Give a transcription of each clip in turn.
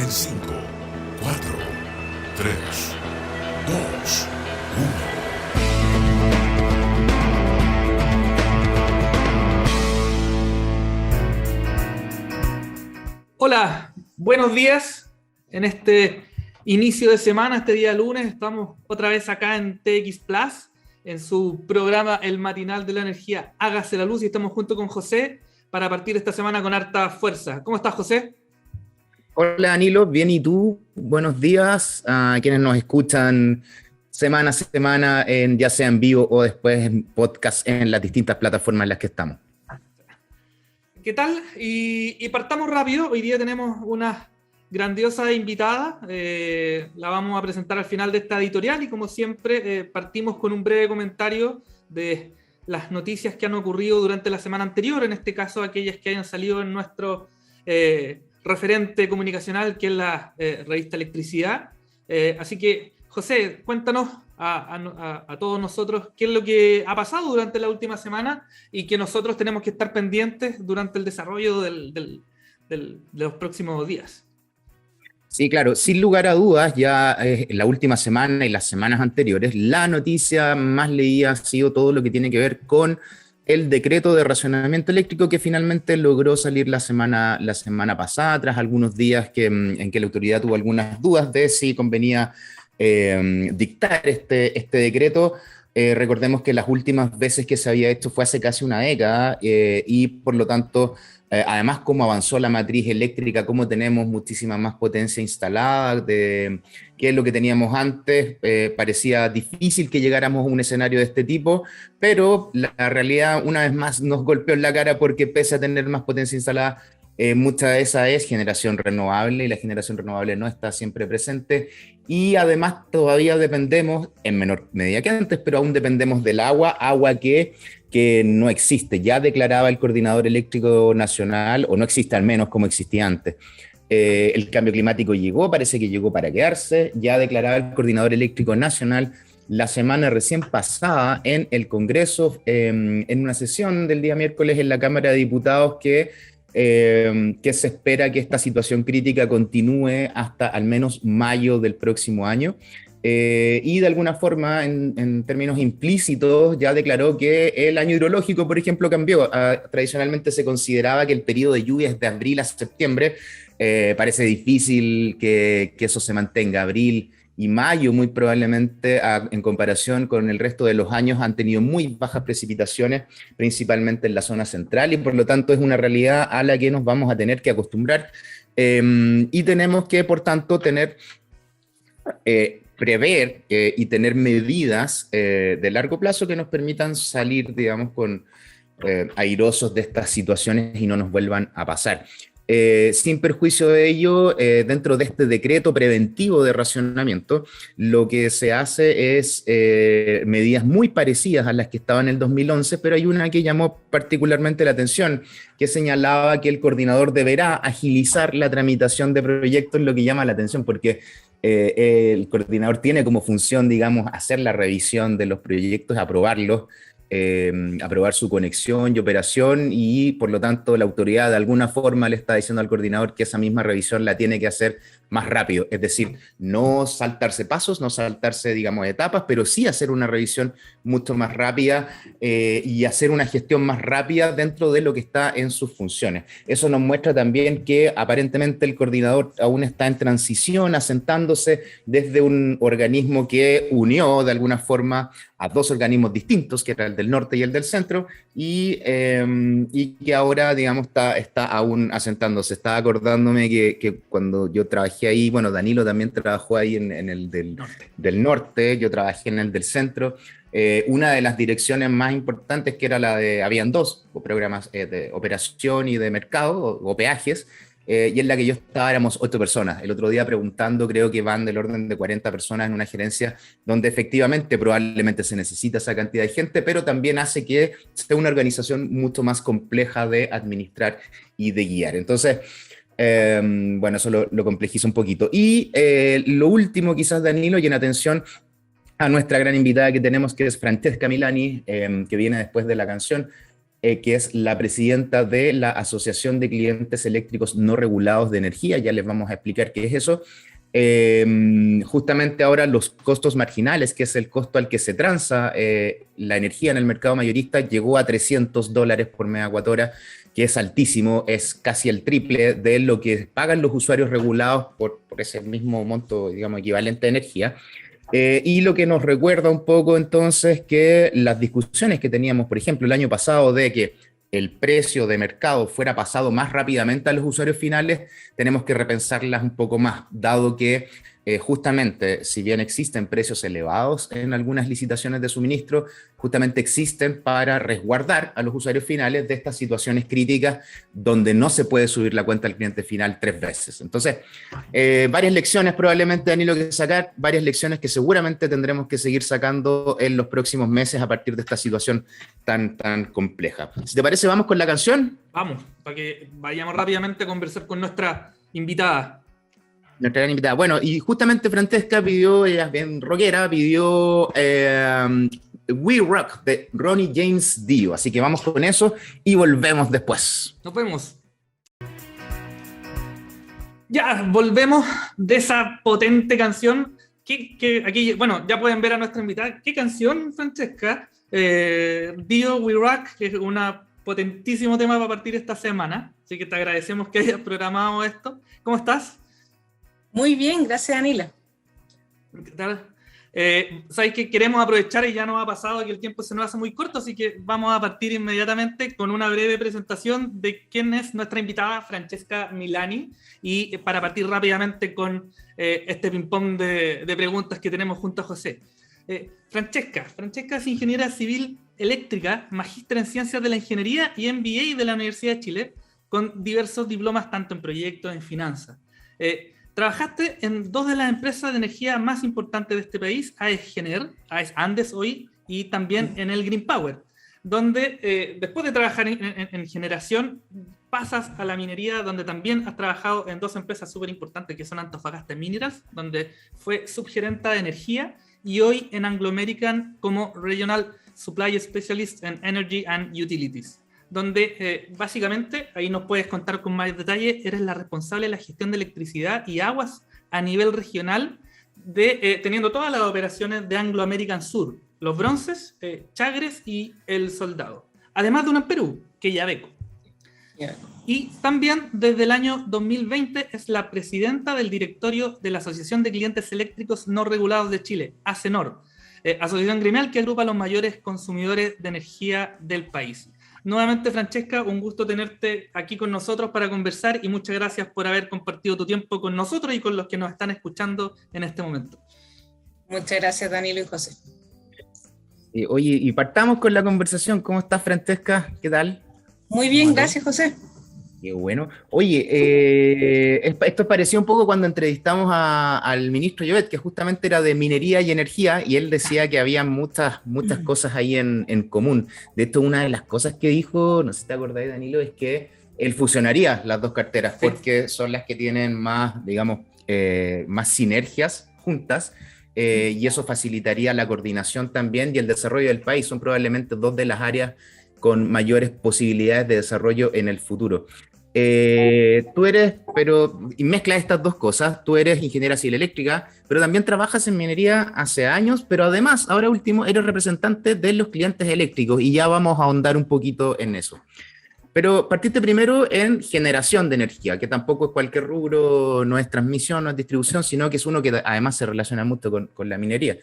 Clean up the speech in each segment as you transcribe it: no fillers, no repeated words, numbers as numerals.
en 5, 4, 3, 2, 1. Hola, buenos días. En este inicio de semana, este día lunes, estamos otra vez acá en TX Plus, en su programa El Matinal de la Energía, Hágase la Luz, y estamos junto con José para partir esta semana con harta fuerza. ¿Cómo estás, José? Hola Danilo, bien, ¿y tú? Buenos días a quienes nos escuchan semana a semana, ya sea en vivo o después en podcast en las distintas plataformas en las que estamos. ¿Qué tal? Y partamos rápido. Hoy día tenemos una grandiosa invitada. La vamos a presentar al final de esta editorial y, como siempre, partimos con un breve comentario de las noticias que han ocurrido durante la semana anterior, en este caso aquellas que hayan salido en nuestro referente comunicacional, que es la revista Electricidad. Así que, José, cuéntanos a todos nosotros qué es lo que ha pasado durante la última semana y que nosotros tenemos que estar pendientes durante el desarrollo de los próximos días. Sí, claro, sin lugar a dudas, ya en la última semana y las semanas anteriores, la noticia más leída ha sido todo lo que tiene que ver con el decreto de racionamiento eléctrico que finalmente logró salir la semana pasada, tras algunos días en que la autoridad tuvo algunas dudas de si convenía dictar este decreto. Recordemos que las últimas veces que se había hecho fue hace casi una década y por lo tanto, además, cómo avanzó la matriz eléctrica, cómo tenemos muchísima más potencia instalada que es lo que teníamos antes, parecía difícil que llegáramos a un escenario de este tipo, pero la realidad una vez más nos golpeó en la cara porque pese a tener más potencia instalada, mucha de esa es generación renovable y la generación renovable no está siempre presente y además todavía dependemos, en menor medida que antes, pero aún dependemos del agua que no existe. Ya declaraba el Coordinador Eléctrico Nacional, o no existe al menos como existía antes. El cambio climático llegó, parece que llegó para quedarse. Ya declaraba el Coordinador Eléctrico Nacional la semana recién pasada en el Congreso, en una sesión del día miércoles en la Cámara de Diputados que se espera que esta situación crítica continúe hasta al menos mayo del próximo año. Y de alguna forma, en términos implícitos, ya declaró que el año hidrológico, por ejemplo, cambió. Tradicionalmente se consideraba que el periodo de lluvias de abril a septiembre. Parece difícil que eso se mantenga. Abril y mayo, muy probablemente, en comparación con el resto de los años, han tenido muy bajas precipitaciones, principalmente en la zona central, y por lo tanto es una realidad a la que nos vamos a tener que acostumbrar. Y tenemos que, por tanto, prever y tener medidas de largo plazo que nos permitan salir, digamos, airosos de estas situaciones y no nos vuelvan a pasar. Sin perjuicio de ello, dentro de este decreto preventivo de racionamiento, lo que se hace es medidas muy parecidas a las que estaban en el 2011, pero hay una que llamó particularmente la atención, que señalaba que el coordinador deberá agilizar la tramitación de proyectos, lo que llama la atención, porque el coordinador tiene como función, digamos, hacer la revisión de los proyectos, aprobarlos, aprobar su conexión y operación, y por lo tanto la autoridad de alguna forma le está diciendo al coordinador que esa misma revisión la tiene que hacer más rápido, es decir, no saltarse pasos, no saltarse, digamos, etapas, pero sí hacer una revisión mucho más rápida y hacer una gestión más rápida dentro de lo que está en sus funciones. Eso nos muestra también que aparentemente el coordinador aún está en transición, asentándose desde un organismo que unió de alguna forma a dos organismos distintos, que era el del norte y el del centro, y que ahora, digamos, está aún asentándose. Estaba acordándome que cuando yo trabajé ahí, bueno, Danilo también trabajó ahí en el del norte, yo trabajé en el del centro. Una de las direcciones más importantes, que era habían dos programas de operación y de mercado, o peajes, y en la que yo estaba éramos 8 personas. El otro día preguntando, creo que van del orden de 40 personas en una gerencia donde efectivamente probablemente se necesita esa cantidad de gente, pero también hace que sea una organización mucho más compleja de administrar y de guiar. Entonces, bueno, eso lo complejiza un poquito. Y lo último quizás, Danilo, y en atención a nuestra gran invitada que tenemos, que es Francesca Milani, que viene después de la canción, que es la presidenta de la Asociación de Clientes Eléctricos No Regulados de Energía. Ya les vamos a explicar qué es eso. Justamente ahora los costos marginales, que es el costo al que se transa la energía en el mercado mayorista, llegó a $300 por megawatt hora, que es altísimo, es casi el triple de lo que pagan los usuarios regulados por ese mismo monto, digamos, equivalente de energía. Y lo que nos recuerda un poco entonces que las discusiones que teníamos, por ejemplo, el año pasado de que el precio de mercado fuera pasado más rápidamente a los usuarios finales, tenemos que repensarlas un poco más, dado que justamente, si bien existen precios elevados en algunas licitaciones de suministro, justamente existen para resguardar a los usuarios finales de estas situaciones críticas donde no se puede subir la cuenta al cliente final 3 veces. Entonces, varias lecciones probablemente, Danilo, que sacar, varias lecciones que seguramente tendremos que seguir sacando en los próximos meses a partir de esta situación tan compleja. Si te parece, vamos con la canción. Vamos, para que vayamos rápidamente a conversar con nuestra invitada. Nuestra gran invitada. Bueno, y justamente Francesca pidió, ella es bien rockera, pidió We Rock de Ronnie James Dio. Así que vamos con eso y volvemos después. Nos vemos. Ya, volvemos de esa potente canción. Que aquí, bueno, ya pueden ver a nuestra invitada. ¿Qué canción, Francesca? Dio, We Rock, que es un potentísimo tema para partir esta semana. Así que te agradecemos que hayas programado esto. ¿Cómo estás? Muy bien, gracias, Danila. ¿Qué tal? Sabes que queremos aprovechar y ya nos ha pasado que el tiempo se nos hace muy corto, así que vamos a partir inmediatamente con una breve presentación de quién es nuestra invitada, Francesca Milani, y para partir rápidamente con este ping-pong de preguntas que tenemos junto a José. Francesca es ingeniera civil eléctrica, magíster en ciencias de la ingeniería y MBA de la Universidad de Chile, con diversos diplomas tanto en proyectos, en finanzas. Trabajaste en 2 de las empresas de energía más importantes de este país, AES Gener, AES Andes hoy, y también en el Green Power, donde después de trabajar en generación, pasas a la minería, donde también has trabajado en 2 empresas súper importantes que son Antofagasta Minerals, donde fue subgerenta de energía, y hoy en Anglo American como Regional Supply Specialist en Energy and Utilities, donde básicamente, ahí nos puedes contar con más detalle, eres la responsable de la gestión de electricidad y aguas a nivel regional, teniendo todas las operaciones de Anglo American Sur, Los Bronces, Chagres y El Soldado. Además de una en Perú, que es Yabeco. Y también desde el año 2020 es la presidenta del directorio de la Asociación de Clientes Eléctricos No Regulados de Chile, ACENOR, asociación gremial que agrupa a los mayores consumidores de energía del país. Nuevamente, Francesca, un gusto tenerte aquí con nosotros para conversar y muchas gracias por haber compartido tu tiempo con nosotros y con los que nos están escuchando en este momento. Muchas gracias, Danilo y José. Oye, y partamos con la conversación. ¿Cómo estás, Francesca? ¿Qué tal? Muy bien, gracias, José. Qué bueno. Oye, esto parecía un poco cuando entrevistamos al ministro Llobet, que justamente era de minería y energía, y él decía que había muchas cosas ahí en común. De hecho, una de las cosas que dijo, no sé si te acordáis, Danilo, es que él fusionaría las 2 carteras, porque son las que tienen más, digamos, más sinergias juntas, y eso facilitaría la coordinación también y el desarrollo del país. Son probablemente 2 de las áreas con mayores posibilidades de desarrollo en el futuro. Tú eres, y mezclas estas 2 cosas, tú eres ingeniera civil eléctrica, pero también trabajas en minería hace años, pero además, ahora último, eres representante de los clientes eléctricos, y ya vamos a ahondar un poquito en eso. Pero partiste primero en generación de energía, que tampoco es cualquier rubro, no es transmisión, no es distribución, sino que es uno que además se relaciona mucho con la minería.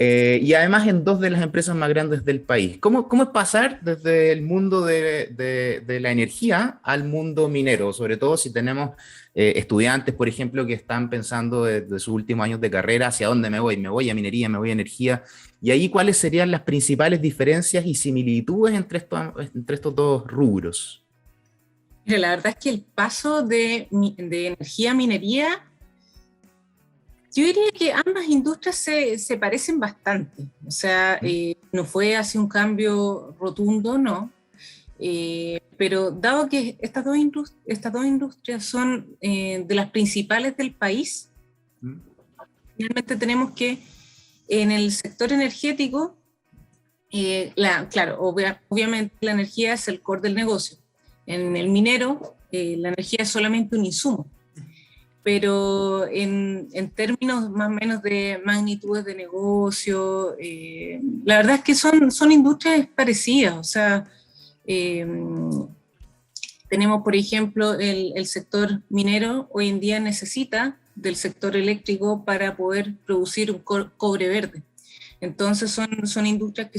Y además en 2 de las empresas más grandes del país. ¿Cómo es pasar desde el mundo de la energía al mundo minero? Sobre todo si tenemos estudiantes, por ejemplo, que están pensando desde sus últimos años de carrera, ¿hacia dónde me voy? ¿Me voy a minería? ¿Me voy a energía? Y ahí, ¿cuáles serían las principales diferencias y similitudes entre estos 2 rubros? Mira, la verdad es que el paso de energía a minería, yo diría que ambas industrias se parecen bastante. O sea, no fue así un cambio rotundo, no. Pero dado que estas dos industrias son de las principales del país, finalmente tenemos que en el sector energético Claro, obviamente la energía es el core del negocio. En el minero, la energía es solamente un insumo, pero en términos más o menos de magnitudes de negocio, la verdad es que son industrias parecidas. O sea, tenemos, por ejemplo, el sector minero hoy en día necesita del sector eléctrico para poder producir un cobre verde. Entonces son industrias que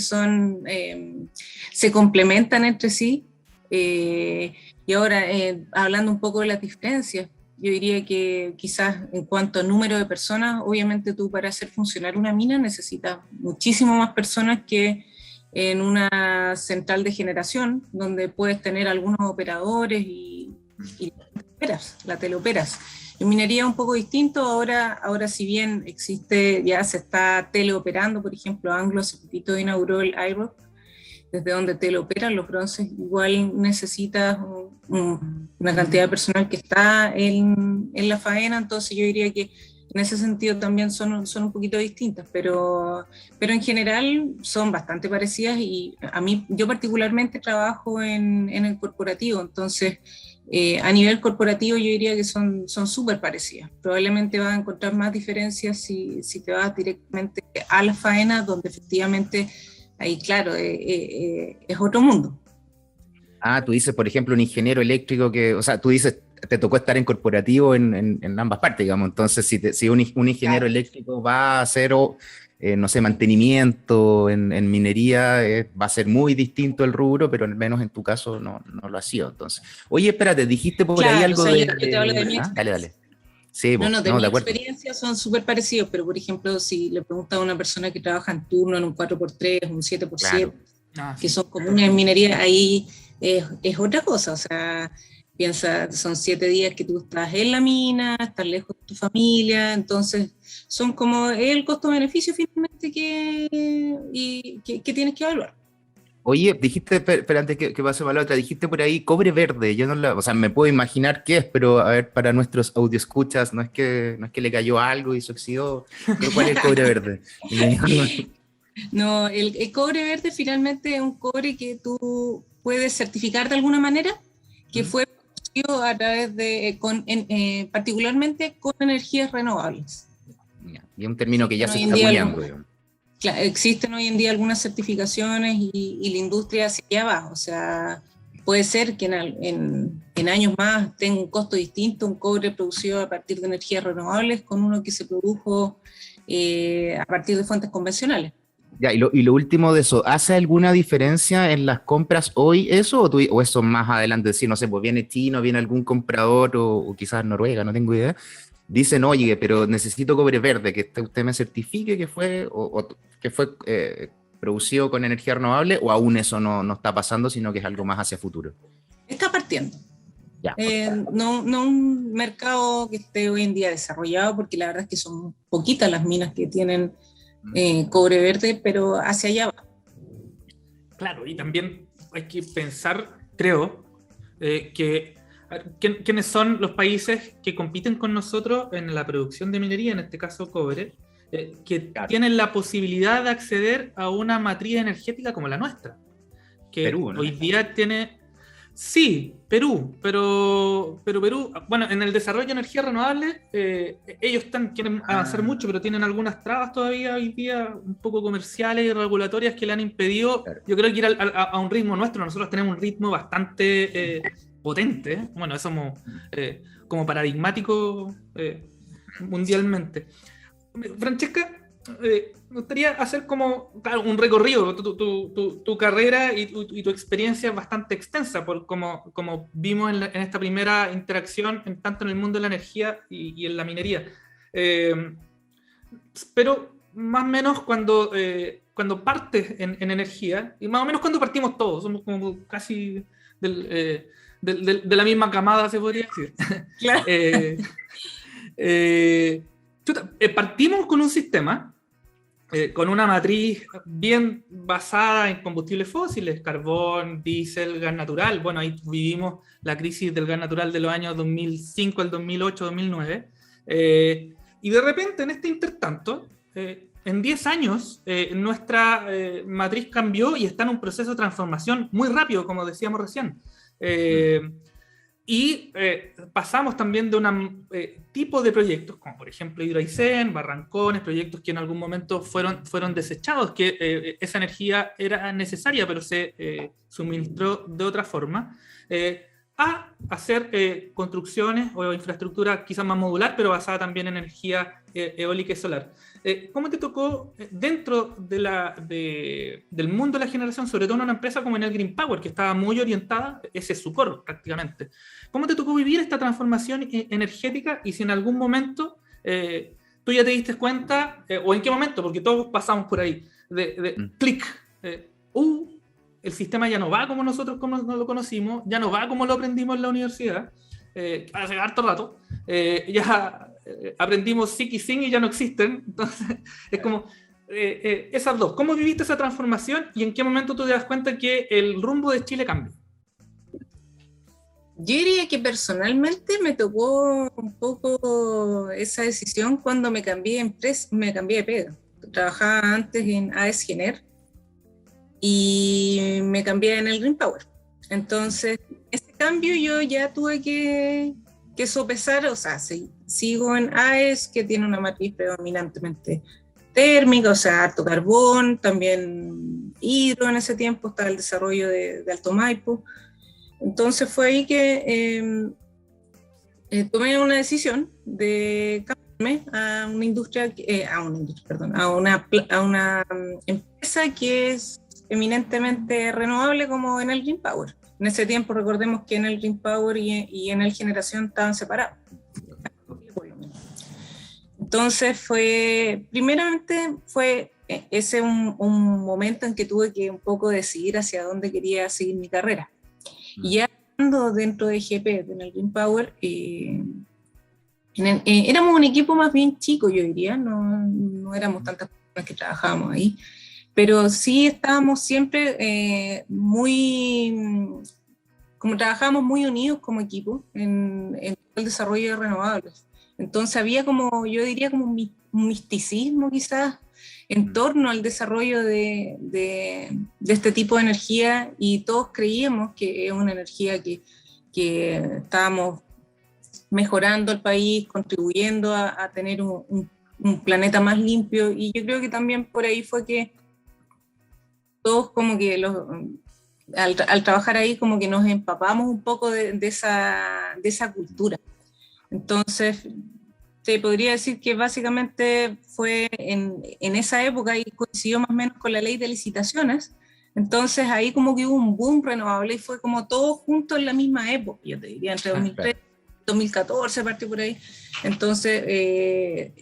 se complementan entre sí. Y ahora, hablando un poco de las diferencias, yo diría que quizás en cuanto a número de personas, obviamente tú para hacer funcionar una mina necesitas muchísimo más personas que en una central de generación, donde puedes tener algunos operadores y la teleoperas. En minería es un poco distinto. Ahora si bien ya se está teleoperando, por ejemplo, Anglo hace poquito inauguró el IROC, desde donde teleoperan los bronces, igual necesitas una cantidad de personal que está en la faena. Entonces yo diría que en ese sentido también son un poquito distintas, pero en general son bastante parecidas. Y yo particularmente trabajo en el corporativo, entonces a nivel corporativo yo diría que son súper parecidas. Probablemente vas a encontrar más diferencias si te vas directamente a la faena, donde efectivamente ahí, claro, es otro mundo. Tú dices, por ejemplo, un ingeniero eléctrico o sea, tú dices, te tocó estar en corporativo en ambas partes, digamos. Entonces, si un ingeniero eléctrico va a hacer, no sé, mantenimiento en minería, va a ser muy distinto el rubro, pero al menos en tu caso no lo ha sido. Entonces, oye, espérate, dijiste por ahí algo yo te hablo de mi experiencia. Dale. Sí, de mi acuerdo. experiencia son súper parecidos, pero por ejemplo, si le preguntas a una persona que trabaja en turno en un 4x3, un 7x7, claro, que son comunes en minería, ahí es otra cosa. O sea, piensa, son 7 días que tú estás en la mina, estás lejos de tu familia, entonces son como el costo-beneficio finalmente que tienes que evaluar. Oye, dijiste, pero antes que pase para la otra, dijiste por ahí cobre verde. Yo o sea, me puedo imaginar qué es, pero a ver, para nuestros audioscuchas, no es que le cayó algo y se oxidó, pero ¿cuál es el cobre verde? No, el cobre verde finalmente es un cobre que tú puedes certificar de alguna manera, que fue producido a través particularmente con energías renovables. Y un término que ya se está acuñando. Claro, existen hoy en día algunas certificaciones y la industria hacia allá va. O sea, puede ser que en años más tenga un costo distinto un cobre producido a partir de energías renovables con uno que se produjo a partir de fuentes convencionales. Ya, y lo último de eso, ¿hace alguna diferencia en las compras hoy eso o eso más adelante? Sí, no sé, pues viene chino, viene algún comprador o quizás Noruega, no tengo idea. Dicen, oye, pero necesito cobre verde, que usted me certifique que fue producido con energía renovable, o aún eso no está pasando, sino que es algo más hacia futuro. Está partiendo. Ya. No un mercado que esté hoy en día desarrollado, porque la verdad es que son poquitas las minas que tienen cobre verde, pero hacia allá va. Claro, y también hay que pensar, creo, ¿quiénes son los países que compiten con nosotros en la producción de minería, en este caso cobre, que tienen la posibilidad de acceder a una matriz energética como la nuestra? Que Perú, ¿no? Hoy día tiene... Sí, Perú, pero Perú, bueno, en el desarrollo de energía renovable, ellos quieren avanzar mucho, pero tienen algunas trabas todavía hoy día, un poco comerciales y regulatorias, que le han impedido, yo creo que ir a un ritmo nuestro. Nosotros tenemos un ritmo bastante... potente, bueno, somos como paradigmáticos mundialmente. Francesca, me gustaría hacer como un recorrido. Tu carrera y tu experiencia es bastante extensa, como vimos en esta primera interacción, tanto en el mundo de la energía y en la minería. Pero más o menos cuando partes en energía, y más o menos cuando partimos todos, somos como casi de la misma camada, se podría decir. Claro. Partimos con un sistema, con una matriz bien basada en combustibles fósiles, carbón, diésel, gas natural. Bueno, ahí vivimos la crisis del gas natural de los años 2005 al 2008, 2009. Y de repente, en este intertanto, en 10 años nuestra matriz cambió y está en un proceso de transformación muy rápido, como decíamos recién. Y pasamos también de un tipo de proyectos, como por ejemplo Hidroaicén, Barrancones, proyectos que en algún momento fueron desechados, que esa energía era necesaria, pero se suministró de otra forma, a hacer construcciones o infraestructura quizás más modular, pero basada también en energía eólica y solar. ¿Cómo te tocó dentro del mundo de la generación, sobre todo en una empresa como Enel Green Power, que estaba muy orientada, ese es su core prácticamente? ¿Cómo te tocó vivir esta transformación energética y si en algún momento tú ya te diste cuenta, o en qué momento, porque todos pasamos por ahí, clic, el sistema ya no va como nosotros como lo conocimos, ya no va como lo aprendimos en la universidad, hace harto rato, ya aprendimos SIC y SIN y ya no existen, entonces es como esas dos. ¿Cómo viviste esa transformación y en qué momento tú te das cuenta que el rumbo de Chile cambia? Yo diría que personalmente me tocó un poco esa decisión cuando me cambié de empresa, me cambié de pega. Trabajaba antes en AES Gener y me cambié en el Green Power. Entonces, ese cambio yo ya tuve que sopesar, o sea, sigo en AES, que tiene una matriz predominantemente térmica, o sea, harto carbón, también hidro en ese tiempo, estaba el desarrollo de Alto Maipo. Entonces fue ahí que tomé una decisión de cambiarme a una industria, a una empresa que es eminentemente renovable como Enel Green Power. En ese tiempo recordemos que Enel Green Power y Enel Generación estaban separados. Entonces primeramente fue ese un momento en que tuve que un poco decidir hacia dónde quería seguir mi carrera. Y ya estando dentro de GP, de Enel Green Power, éramos un equipo más bien chico, yo diría, no éramos tantas personas que trabajábamos ahí, pero sí estábamos siempre como trabajábamos muy unidos como equipo en el desarrollo de renovables. Entonces había como, yo diría como un misticismo quizás en torno al desarrollo de este tipo de energía, y todos creíamos que es una energía que estábamos mejorando el país, contribuyendo a tener un planeta más limpio, y yo creo que también por ahí fue que todos como que al trabajar ahí como que nos empapamos un poco de esa cultura. Entonces, te podría decir que básicamente fue en esa época y coincidió más o menos con la ley de licitaciones. Entonces ahí como que hubo un boom renovable y fue como todo junto en la misma época, yo te diría entre 2003 y 2014, partió por ahí. Entonces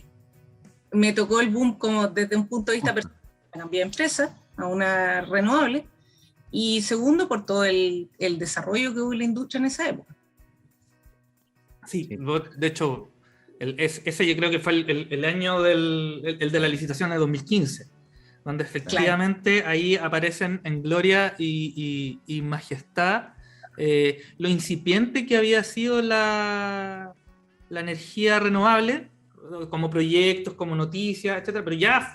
me tocó el boom como desde un punto de vista personal, cambié de empresa a una renovable, y segundo por todo el desarrollo que hubo en la industria en esa época. Sí, de hecho, ese yo creo que fue el año el de la licitación de 2015, donde efectivamente ahí aparecen en gloria y majestad lo incipiente que había sido la energía renovable, como proyectos, como noticias, etcétera, pero ya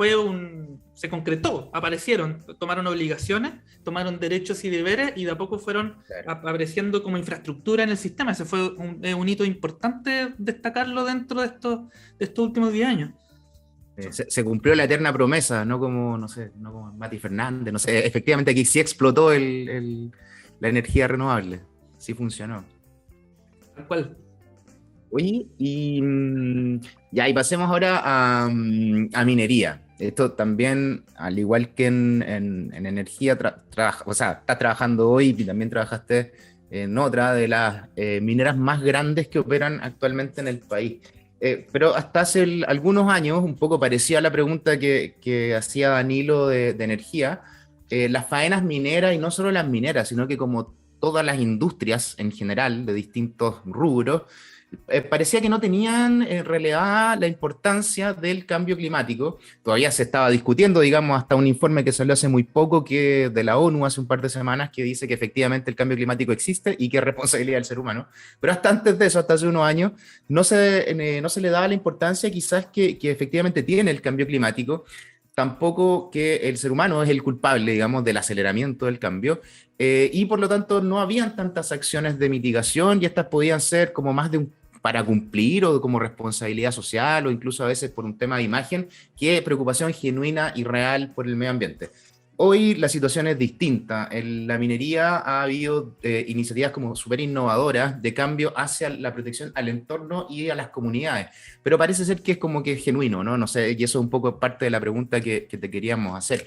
se concretó, aparecieron, tomaron obligaciones, tomaron derechos y deberes, y de a poco fueron apareciendo como infraestructura en el sistema. Ese fue un hito importante destacarlo dentro de estos últimos 10 años. Se cumplió la eterna promesa, no como Mati Fernández, no sé, efectivamente aquí sí explotó la energía renovable, sí funcionó. Tal cual. Oye, y pasemos ahora a minería. Esto también, al igual que en energía, estás trabajando hoy y también trabajaste en otra de las mineras más grandes que operan actualmente en el país. Pero hasta hace algunos años, un poco parecía la pregunta que hacía Danilo de energía, las faenas mineras, y no solo las mineras, sino que como todas las industrias en general de distintos rubros, parecía que no tenían en realidad la importancia del cambio climático. Todavía se estaba discutiendo, digamos, hasta un informe que salió hace muy poco de la ONU hace un par de semanas, que dice que efectivamente el cambio climático existe y que es responsabilidad del ser humano. Pero hasta antes de eso, hasta hace unos años, no se le daba la importancia quizás que efectivamente tiene el cambio climático. tampoco que el ser humano es el culpable, digamos, del aceleramiento del cambio, y por lo tanto no habían tantas acciones de mitigación y estas podían ser como más de un para cumplir o como responsabilidad social o incluso a veces por un tema de imagen que preocupación genuina y real por el medio ambiente. Hoy la situación es distinta. En la minería ha habido iniciativas como súper innovadoras de cambio hacia la protección al entorno y a las comunidades, pero parece ser que es como que es genuino, ¿no? No sé, y eso es un poco parte de la pregunta que te queríamos hacer.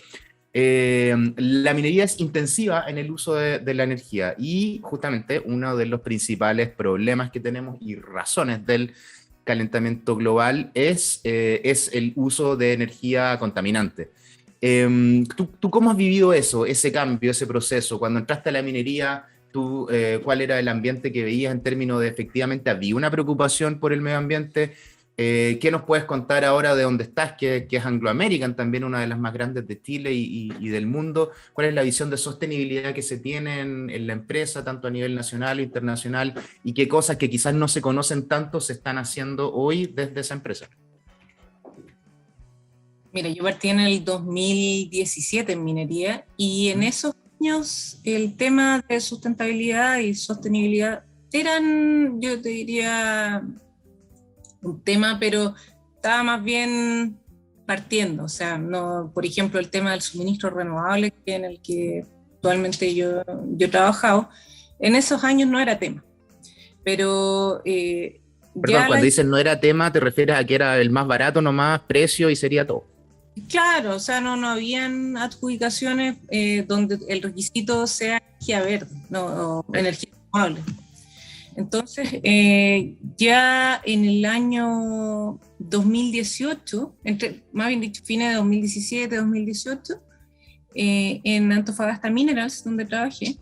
La minería es intensiva en el uso de la energía y justamente uno de los principales problemas que tenemos y razones del calentamiento global es el uso de energía contaminante. ¿Tú cómo has vivido eso, ese cambio, ese proceso? Cuando entraste a la minería, ¿cuál era el ambiente que veías en términos de efectivamente había una preocupación por el medio ambiente? ¿Qué nos puedes contar ahora de dónde estás, que es Anglo American, también una de las más grandes de Chile y del mundo? ¿Cuál es la visión de sostenibilidad que se tiene en la empresa, tanto a nivel nacional e internacional? ¿Y qué cosas que quizás no se conocen tanto se están haciendo hoy desde esa empresa? Mira, yo partí en el 2017 en minería y en esos años el tema de sustentabilidad y sostenibilidad eran, yo te diría, un tema, pero estaba más bien partiendo. O sea, no, por ejemplo, el tema del suministro renovable en el que actualmente yo he trabajado, en esos años no era tema. Pero Perdón, cuando dices no era tema, ¿te refieres a que era el más barato nomás, precio y sería todo? Claro, o sea, no habían adjudicaciones donde el requisito sea energía verde, no energía renovable. Entonces, ya en el año 2018, más bien dicho, fines de 2017, 2018, en Antofagasta Minerals, donde trabajé,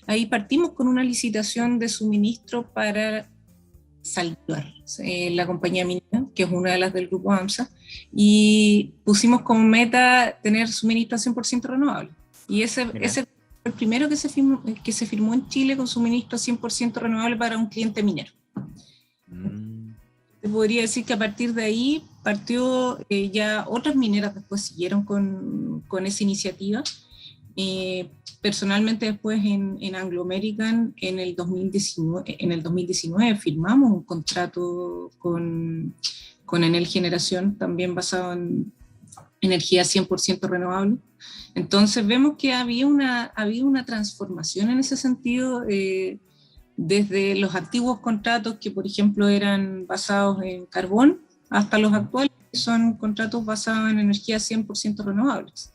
ahí partimos con una licitación de suministro para Saldívar, la compañía minera, que es una de las del grupo AMSA, y pusimos como meta tener suministro 100% renovable. Y ese fue el primero que se firmó en Chile con suministro 100% renovable para un cliente minero. Te podría decir que a partir de ahí partió, ya otras mineras después siguieron con esa iniciativa. Personalmente después en Anglo American en el 2019 firmamos un contrato con Enel Generación, también basado en energía 100% renovable. Entonces vemos que había una transformación en ese sentido, desde los antiguos contratos que por ejemplo eran basados en carbón hasta los actuales que son contratos basados en energía 100% renovables.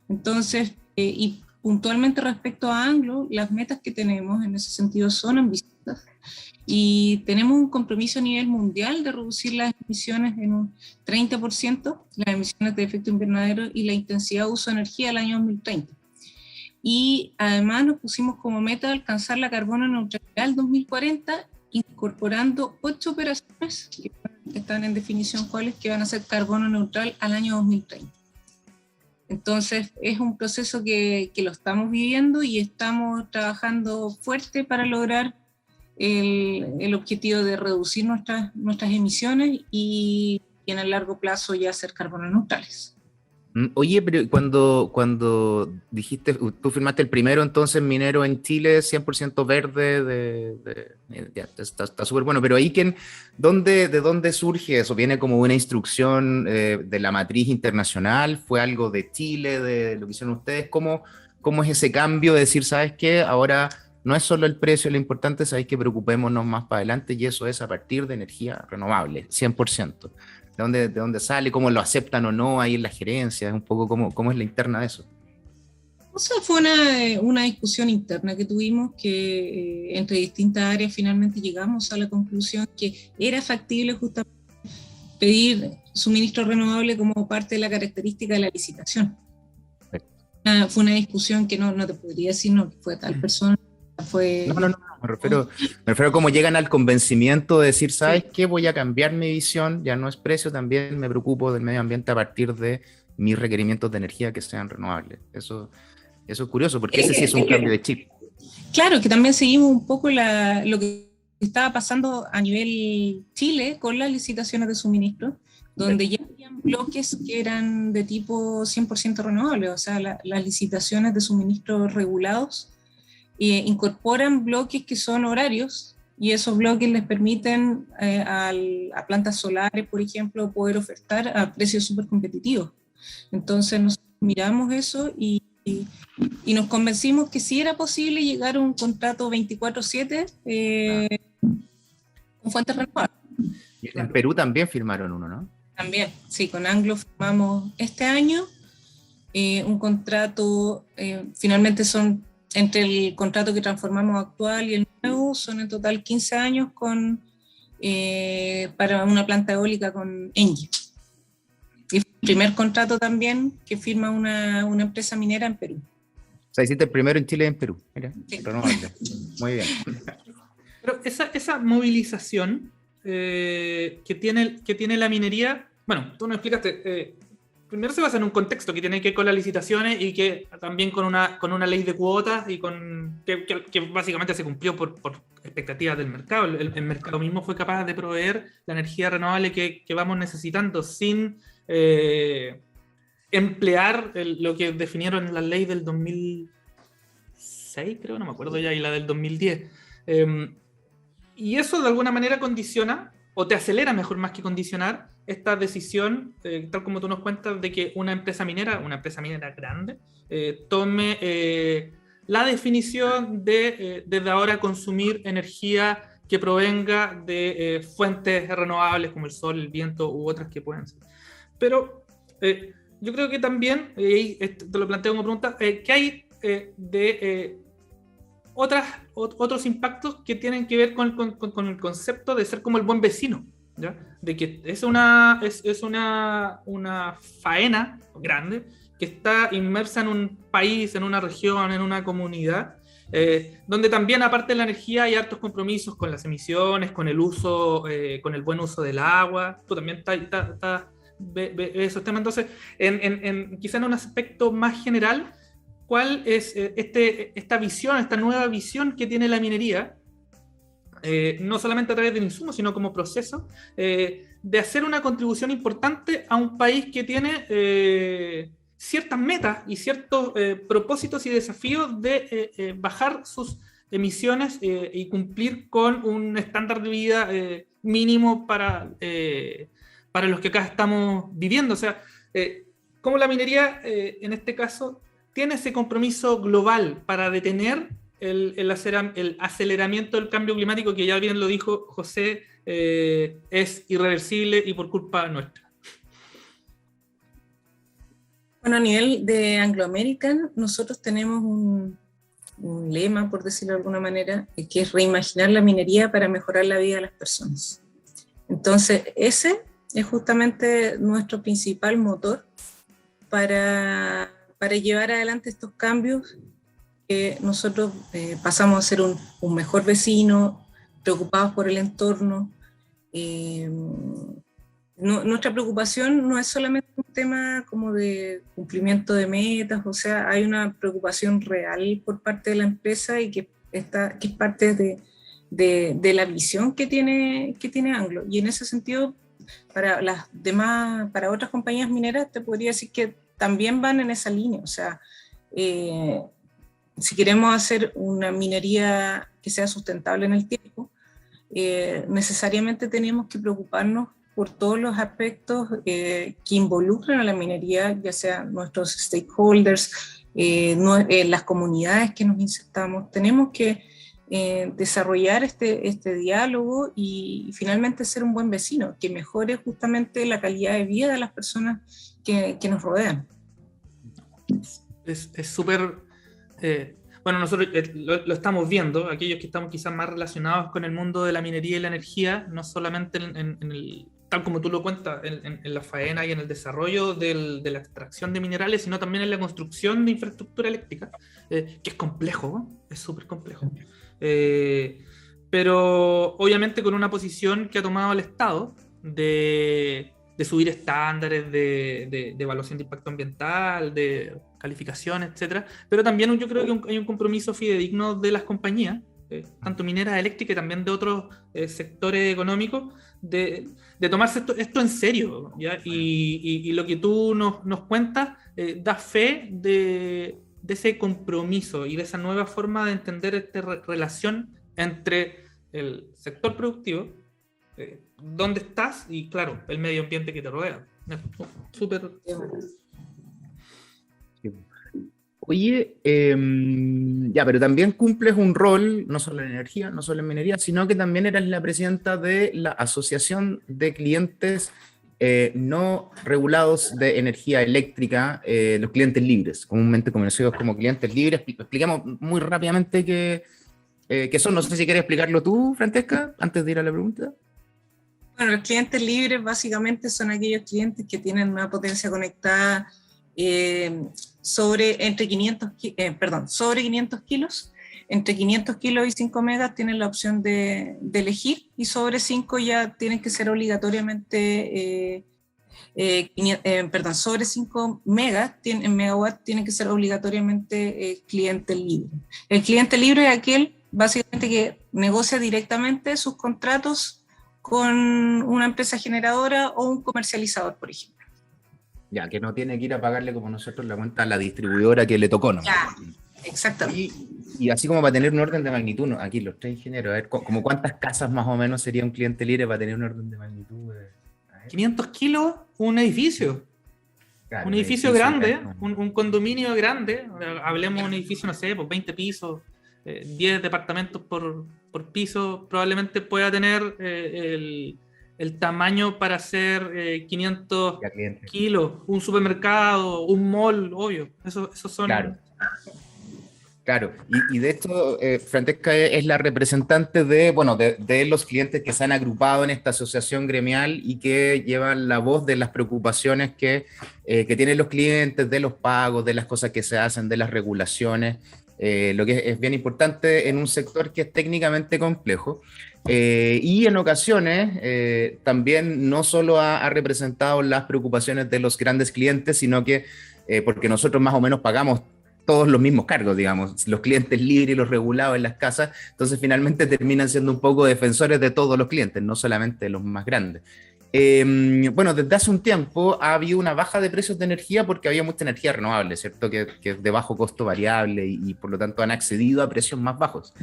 Entonces, y puntualmente respecto a Anglo, las metas que tenemos en ese sentido son ambiciosas y tenemos un compromiso a nivel mundial de reducir las emisiones en un 30%, las emisiones de efecto invernadero y la intensidad de uso de energía al año 2030. Y además nos pusimos como meta alcanzar la carbono neutralidad al 2040, incorporando 8 operaciones que están en definición cuáles que van a ser carbono neutral al año 2030. Entonces es un proceso que lo estamos viviendo y estamos trabajando fuerte para lograr el objetivo de reducir nuestras emisiones y en el largo plazo ya ser carbono neutrales. Oye, pero cuando dijiste, tú firmaste el primero entonces minero en Chile, 100% verde, ya, está súper bueno, pero ahí, ¿de dónde surge eso? ¿Viene como una instrucción de la matriz internacional? ¿Fue algo de Chile, de lo que hicieron ustedes? ¿Cómo es ese cambio de decir, ¿sabes qué? Ahora no es solo el precio lo importante, sabéis que preocupémonos más para adelante y eso es a partir de energía renovable, 100%. ¿De dónde sale? ¿Cómo lo aceptan o no ahí en la gerencia? Es un poco cómo es la interna de eso. O sea, fue una discusión interna que tuvimos que entre distintas áreas finalmente llegamos a la conclusión que era factible justamente pedir suministro renovable como parte de la característica de la licitación. Fue una discusión que no te podría decir que fue tal persona. No, me refiero a cómo llegan al convencimiento de decir, ¿sabes qué? Voy a cambiar mi visión, ya no es precio, también me preocupo del medio ambiente a partir de mis requerimientos de energía que sean renovables. Eso es curioso, porque ese sí es un cambio de chip. Claro, que también seguimos un poco lo que estaba pasando a nivel Chile con las licitaciones de suministro, donde ya habían bloques que eran de tipo 100% renovable, o sea, las licitaciones de suministros regulados incorporan bloques que son horarios, y esos bloques les permiten a plantas solares, por ejemplo, poder ofertar a precios súper competitivos. Entonces nosotros miramos eso y nos convencimos que sí era posible llegar a un contrato 24/7 con fuentes renovables. En Perú también firmaron uno, ¿no? También, sí, con Anglo firmamos este año un contrato, finalmente son, entre el contrato que transformamos actual y el nuevo, son en total 15 años para una planta eólica con Engie. Y fue el primer contrato también que firma una empresa minera en Perú. O sea, hiciste el primero en Chile y en Perú. Mira, Sí. renovable. Muy bien. Pero esa movilización que tiene la minería, bueno, tú nos explicaste, primero se basa en un contexto que tiene que ver con las licitaciones y que también con una ley de cuotas y que básicamente se cumplió por expectativas del mercado. El mercado mismo fue capaz de proveer la energía renovable que vamos necesitando sin emplear lo que definieron en la ley del 2006, creo, no me acuerdo ya, y la del 2010. Y eso de alguna manera condiciona, o te acelera mejor más que condicionar, esta decisión, tal como tú nos cuentas, de que una empresa minera grande, tome la definición de desde ahora consumir energía que provenga de fuentes renovables como el sol, el viento u otras que pueden ser. Pero yo creo que también, y te lo planteo como pregunta, ¿qué hay de otros impactos que tienen que ver con el concepto de ser como el buen vecino? ¿Ya? De que es una faena grande que está inmersa en un país, en una región, en una comunidad, donde también, aparte de la energía, hay hartos compromisos con las emisiones, con el uso, con el buen uso del agua. Tú también ves esos temas. Entonces, quizá en un aspecto más general, ¿cuál es esta visión, esta nueva visión que tiene la minería? No solamente a través del insumo, sino como proceso, de hacer una contribución importante a un país que tiene ciertas metas y ciertos propósitos y desafíos de bajar sus emisiones y cumplir con un estándar de vida mínimo para los que acá estamos viviendo. O sea, cómo la minería, en este caso, tiene ese compromiso global para detener el aceleramiento del cambio climático, que ya bien lo dijo José, es irreversible y por culpa nuestra. Bueno, a nivel de Anglo American, nosotros tenemos un lema, por decirlo de alguna manera, que es reimaginar la minería para mejorar la vida de las personas. Entonces, ese es justamente nuestro principal motor para llevar adelante estos cambios. Nosotros pasamos a ser un mejor vecino, preocupados por el entorno. Nuestra preocupación no es solamente un tema como de cumplimiento de metas, o sea, hay una preocupación real por parte de la empresa y que es parte de la visión que tiene Anglo. Y en ese sentido, para otras compañías mineras, te podría decir que también van en esa línea. O sea, si queremos hacer una minería que sea sustentable en el tiempo, necesariamente tenemos que preocuparnos por todos los aspectos que involucran a la minería, ya sean nuestros stakeholders, las comunidades que nos insertamos. Tenemos que desarrollar este diálogo y finalmente ser un buen vecino, que mejore justamente la calidad de vida de las personas que nos rodean. Es súper... bueno, nosotros lo estamos viendo, aquellos que estamos quizás más relacionados con el mundo de la minería y la energía, no solamente tal como tú lo cuentas, en la faena y en el desarrollo de la extracción de minerales, sino también en la construcción de infraestructura eléctrica, que es complejo, ¿no? Es súper complejo. Pero obviamente con una posición que ha tomado el Estado de subir estándares de evaluación de impacto ambiental, de calificación, etcétera. Pero también yo creo que hay un compromiso fidedigno de las compañías tanto minera eléctrica y también de otros sectores económicos, de tomarse esto en serio, ¿ya? Y lo que tú nos cuentas da fe de ese compromiso y de esa nueva forma de entender esta relación entre el sector productivo, dónde estás y, claro, el medio ambiente que te rodea. Súper. Oye, ya, pero también cumples un rol, no solo en energía, no solo en minería, sino que también eras la presidenta de la Asociación de Clientes No Regulados de Energía Eléctrica, los clientes libres, comúnmente conocidos como clientes libres. Explicamos muy rápidamente qué son. No sé si quieres explicarlo tú, Francesca, antes de ir a la pregunta. Bueno, los clientes libres básicamente son aquellos clientes que tienen una potencia conectada sobre 500 kilos. Entre 500 kilos y 5 megas tienen la opción de elegir, y sobre 5 ya tienen que ser obligatoriamente, sobre 5 megas, en megawatt, tienen que ser obligatoriamente cliente libre. El cliente libre es aquel básicamente que negocia directamente sus contratos con una empresa generadora o un comercializador, por ejemplo. Ya, que no tiene que ir a pagarle como nosotros la cuenta a la distribuidora que le tocó, ¿no? Ya, exactamente. Y así como para tener un orden de magnitud, ¿no? Aquí los tres ingenieros, a ver, como cuántas casas más o menos sería un cliente libre para tener un orden de magnitud. 500 kilos, un edificio. Claro, un edificio grande, un condominio grande. Hablemos de un edificio, no sé, por 20 pisos, 10 departamentos por piso. Probablemente pueda tener el tamaño para hacer 500 kilos. Un supermercado, un mall, obvio. Esos son... Claro, y de hecho, Francesca es la representante de los clientes que se han agrupado en esta asociación gremial y que llevan la voz de las preocupaciones que tienen los clientes, de los pagos, de las cosas que se hacen, de las regulaciones, lo que es bien importante en un sector que es técnicamente complejo. Y en ocasiones también no solo ha representado las preocupaciones de los grandes clientes, sino que porque nosotros más o menos pagamos todos los mismos cargos, digamos, los clientes libres y los regulados en las casas, entonces finalmente terminan siendo un poco defensores de todos los clientes, no solamente de los más grandes. Bueno, desde hace un tiempo ha habido una baja de precios de energía porque había mucha energía renovable, ¿cierto? Que es de bajo costo variable y por lo tanto han accedido a precios más bajos.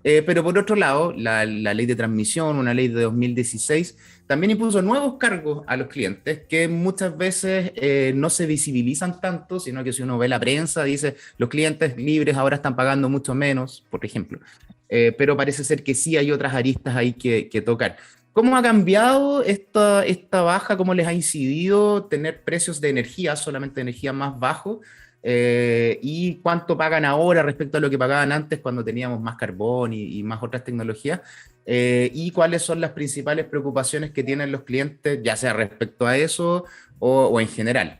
Pero por otro lado, la ley de transmisión, una ley de 2016, también impuso nuevos cargos a los clientes que muchas veces no se visibilizan tanto, sino que si uno ve la prensa dice los clientes libres ahora están pagando mucho menos, por ejemplo. Pero parece ser que sí hay otras aristas ahí que tocar. ¿Cómo ha cambiado esta baja? ¿Cómo les ha incidido tener precios de energía, solamente energía más bajos? ¿Y cuánto pagan ahora respecto a lo que pagaban antes cuando teníamos más carbón y más otras tecnologías? ¿Y cuáles son las principales preocupaciones que tienen los clientes, ya sea respecto a eso o en general?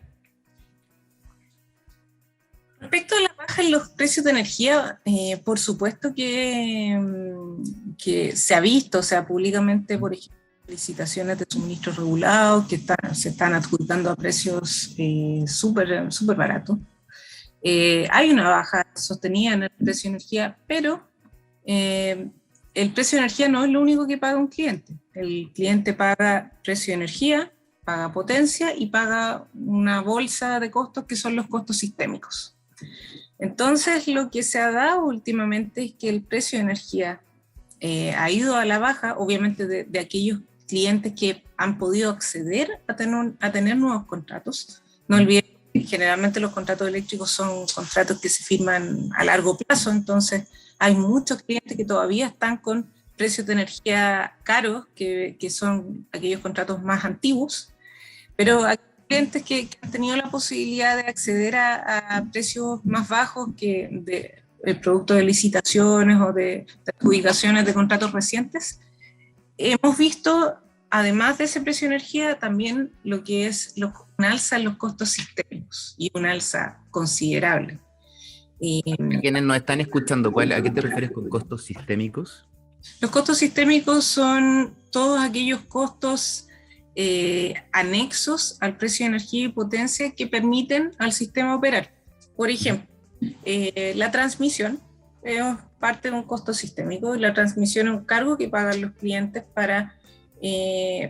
Respecto a la baja en los precios de energía, por supuesto que se ha visto, o sea, públicamente, por ejemplo, licitaciones de suministros regulados que se están adjudicando a precios súper baratos. Hay una baja sostenida en el precio de energía, pero el precio de energía no es lo único que paga un cliente. El cliente paga precio de energía, paga potencia y paga una bolsa de costos que son los costos sistémicos. Entonces, lo que se ha dado últimamente es que el precio de energía ha ido a la baja, obviamente de aquellos clientes que han podido acceder a tener nuevos contratos. No olviden que generalmente los contratos eléctricos son contratos que se firman a largo plazo, entonces hay muchos clientes que todavía están con precios de energía caros, que son aquellos contratos más antiguos, pero hay clientes que han tenido la posibilidad de acceder a precios más bajos que el producto de licitaciones o de adjudicaciones de contratos recientes. Hemos visto, además de ese precio de energía, también lo que es un alza en los costos sistémicos y un alza considerable. Quienes nos están escuchando, ¿a qué te refieres con costos sistémicos? Los costos sistémicos son todos aquellos costos anexos al precio de energía y potencia que permiten al sistema operar. Por ejemplo, la transmisión es parte de un costo sistémico y la transmisión es un cargo que pagan los clientes para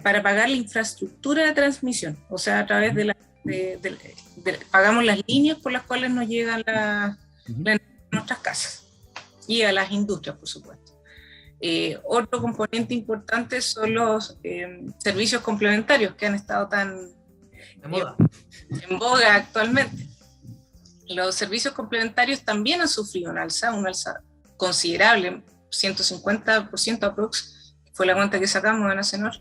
pagar la infraestructura de transmisión, o sea, a través de pagamos las líneas por las cuales nos llegan la energía a nuestras casas y a las industrias, por supuesto. Otro componente importante son los servicios complementarios que han estado tan en boga actualmente. Los servicios complementarios también han sufrido un alza considerable, 150% aprox, fue la cuenta que sacamos en Acenor,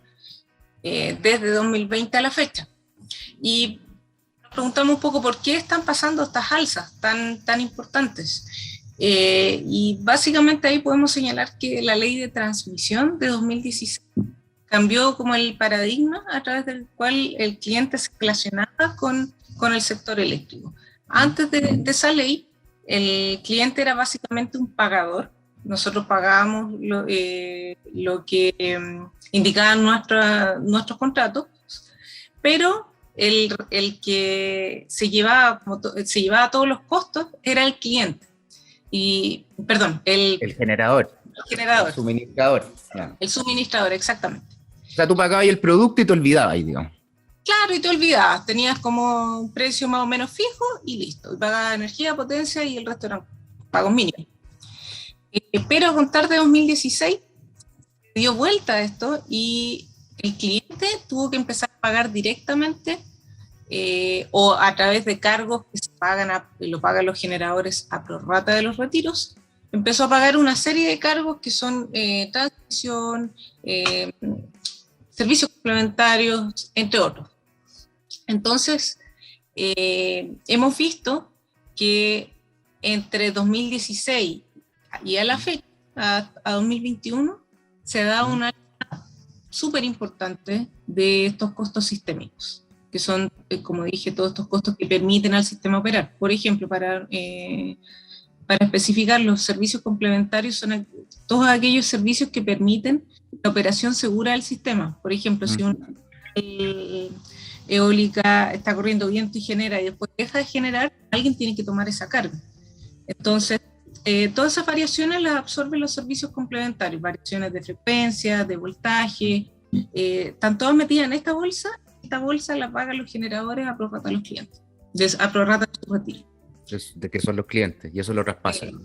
desde 2020 a la fecha. Y nos preguntamos un poco por qué están pasando estas alzas tan importantes. Y básicamente ahí podemos señalar que la ley de transmisión de 2016 cambió como el paradigma a través del cual el cliente se relacionaba con el sector eléctrico. Antes de esa ley, el cliente era básicamente un pagador. Nosotros pagábamos lo que indicaban nuestros contratos, pero el que se llevaba todos los costos era el cliente. El generador. El suministrador. Claro. El suministrador, exactamente. O sea, tú pagabas el producto y te olvidabas, digamos. Claro, y te olvidabas, tenías como un precio más o menos fijo y listo. Y pagabas energía, potencia y el resto eran pagos mínimos. Pero a contar de 2016 se dio vuelta a esto y el cliente tuvo que empezar a pagar directamente o a través de cargos que se pagan lo pagan los generadores a prorrata de los retiros. Empezó a pagar una serie de cargos que son transmisión, servicios complementarios, entre otros. Entonces, hemos visto que entre 2016 y a la fecha, a 2021, se da una súper importante de estos costos sistémicos, que son, como dije, todos estos costos que permiten al sistema operar. Por ejemplo, para especificar, los servicios complementarios son todos aquellos servicios que permiten la operación segura del sistema. Por ejemplo, si una eólica está corriendo viento y genera y después deja de generar, alguien tiene que tomar esa carga. Entonces, todas esas variaciones las absorben los servicios complementarios, variaciones de frecuencia, de voltaje, están todas metidas en esta bolsa la pagan los generadores a prorrata a los clientes, a prorrata de su retiro. De que son los clientes, y eso lo traspasan.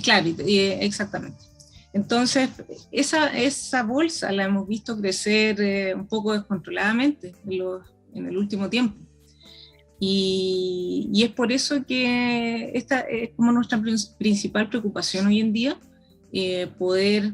Claro, exactamente. Entonces, esa bolsa la hemos visto crecer un poco descontroladamente en el último tiempo. Y es por eso que esta es como nuestra principal preocupación hoy en día, poder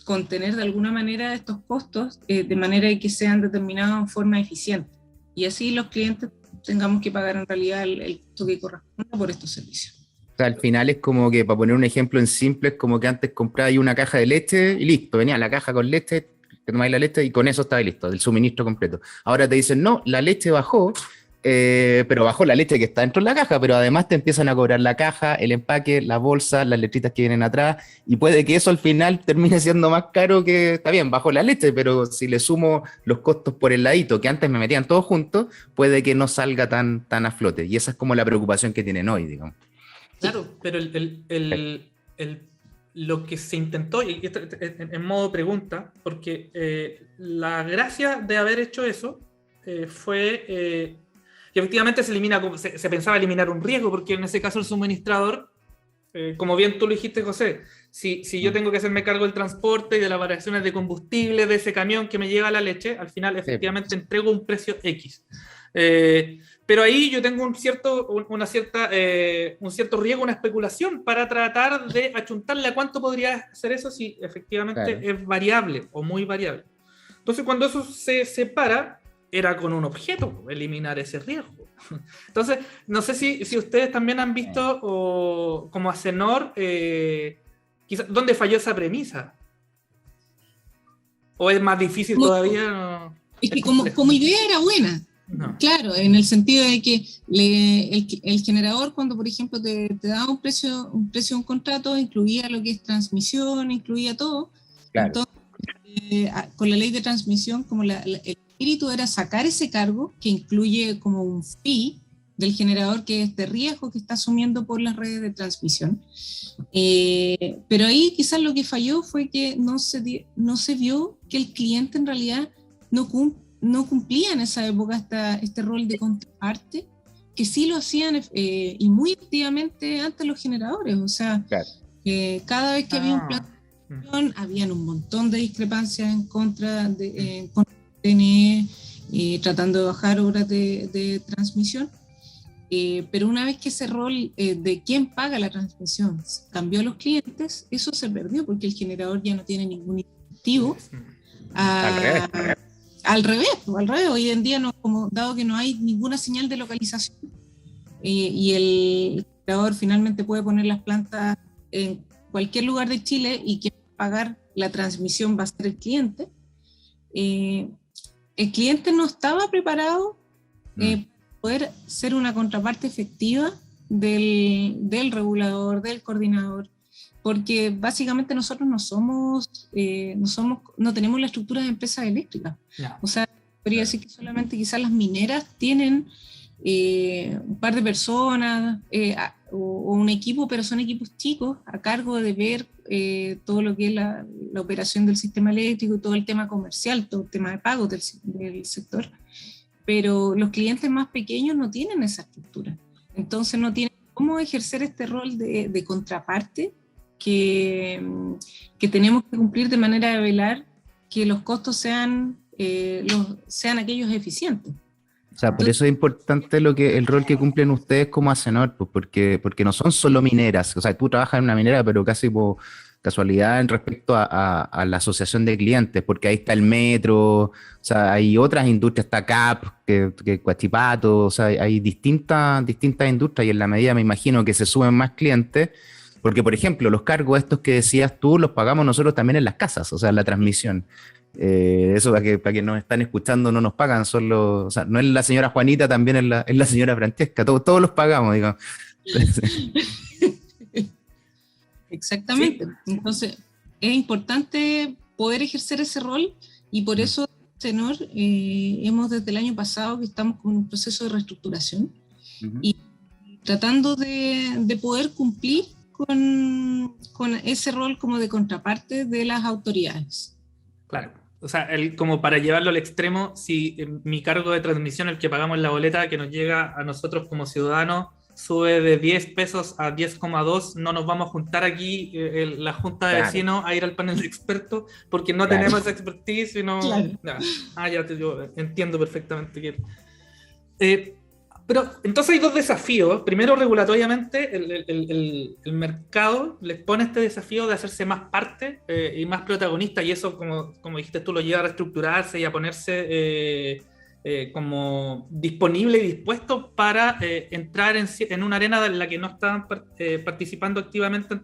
contener de alguna manera estos costos de manera que sean determinados en forma eficiente. Y así los clientes tengamos que pagar en realidad el costo que corresponda por estos servicios. O sea, al final es como que, para poner un ejemplo en simple, es como que antes comprabas una caja de leche y listo, venía la caja con leche, te tomáis la leche y con eso estaba listo, el suministro completo. Ahora te dicen, no, la leche bajó, pero bajó la leche que está dentro de la caja, pero además te empiezan a cobrar la caja, el empaque, la bolsa, las letritas que vienen atrás, y puede que eso al final termine siendo más caro que, está bien, bajó la leche, pero si le sumo los costos por el ladito, que antes me metían todos juntos, puede que no salga tan a flote, y esa es como la preocupación que tienen hoy, digamos. Claro, pero lo que se intentó, y esto en modo pregunta, porque la gracia de haber hecho eso fue que efectivamente se pensaba eliminar un riesgo, porque en ese caso el suministrador, como bien tú lo dijiste, José, si yo tengo que hacerme cargo del transporte y de las variaciones de combustible de ese camión que me lleva la leche, al final efectivamente entrego un precio X. Pero ahí yo tengo un cierto riesgo, una especulación para tratar de achuntarle a cuánto podría ser eso si efectivamente es variable o muy variable. Entonces, cuando eso se separa, era con un objeto, eliminar ese riesgo. Entonces, no sé si ustedes también han visto, como Acenor, quizás, ¿dónde falló esa premisa? ¿O es más difícil todavía? No, es que como idea era buena. No. Claro, en el sentido de que el generador, cuando por ejemplo te daba un precio de un contrato, incluía lo que es transmisión, incluía todo. Claro. Entonces, con la ley de transmisión, como el espíritu era sacar ese cargo, que incluye como un fee, del generador, que es este riesgo que está asumiendo por las redes de transmisión. Pero ahí quizás lo que falló fue que no se vio que el cliente en realidad no cumplía en esa época este rol de contraparte, que sí lo hacían y muy activamente antes los generadores. O sea, Claro. cada vez que había un plan de transmisión, habían un montón de discrepancias en contra de TNE, tratando de bajar horas de transmisión. Pero una vez que ese rol de quién paga la transmisión cambió a los clientes, eso se perdió porque el generador ya no tiene ningún incentivo. Al revés, hoy en día, dado que no hay ninguna señal de localización y el generador finalmente puede poner las plantas en cualquier lugar de Chile y quien va a pagar la transmisión va a ser el cliente no estaba preparado para poder ser una contraparte efectiva del regulador, del coordinador, porque básicamente nosotros no tenemos la estructura de empresas eléctricas. No. O sea, podría decir que solamente quizás las mineras tienen un par de personas o un equipo, pero son equipos chicos a cargo de ver todo lo que es la operación del sistema eléctrico y todo el tema comercial, todo el tema de pagos del sector. Pero los clientes más pequeños no tienen esa estructura. Entonces no tienen cómo ejercer este rol de contraparte que tenemos que cumplir de manera de velar que los costos sean aquellos eficientes. O sea, por eso es importante el rol que cumplen ustedes como ACENOR, pues, porque no son solo mineras. O sea, tú trabajas en una minera, pero casi por casualidad en respecto a la asociación de clientes, porque ahí está el metro, o sea, hay otras industrias, está CAP, que Huachipato, o sea, hay distintas industrias, y en la medida me imagino que se suben más clientes, porque, por ejemplo, los cargos estos que decías tú, los pagamos nosotros también en las casas, o sea, en la transmisión. Eso para que nos están escuchando no nos pagan, o sea, no es la señora Juanita, también es la señora Francesca, todos los pagamos, digamos. Exactamente. Sí. Entonces, es importante poder ejercer ese rol y por eso, Tenor, hemos desde el año pasado que estamos con un proceso de reestructuración y tratando de poder cumplir con ese rol como de contraparte de las autoridades. Claro. O sea, como para llevarlo al extremo, si mi cargo de transmisión, el que pagamos en la boleta que nos llega a nosotros como ciudadanos, sube de 10 pesos a 10,2, no nos vamos a juntar aquí la junta de vecinos a ir al panel de expertos porque no tenemos esa expertise y no... Claro. Yo entiendo perfectamente que... pero entonces hay dos desafíos. Primero, regulatoriamente, el mercado les pone este desafío de hacerse más parte y más protagonista, y eso, como dijiste tú, lo lleva a reestructurarse y a ponerse como disponible y dispuesto para entrar en una arena en la que no estaban participando activamente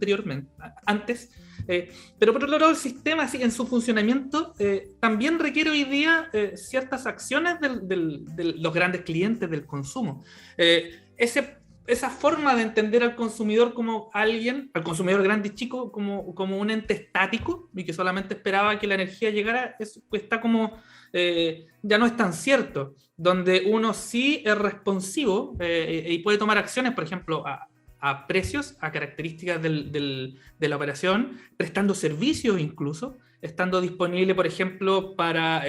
antes. Pero por otro lado, el sistema así, en su funcionamiento también requiere hoy día ciertas acciones de los grandes clientes del consumo. Esa forma de entender al consumidor como al consumidor grande y chico, como un ente estático y que solamente esperaba que la energía llegara, está como ya no es tan cierto, donde uno sí es responsivo y puede tomar acciones, por ejemplo, a precios, a características de la operación, prestando servicios incluso, estando disponible, por ejemplo, para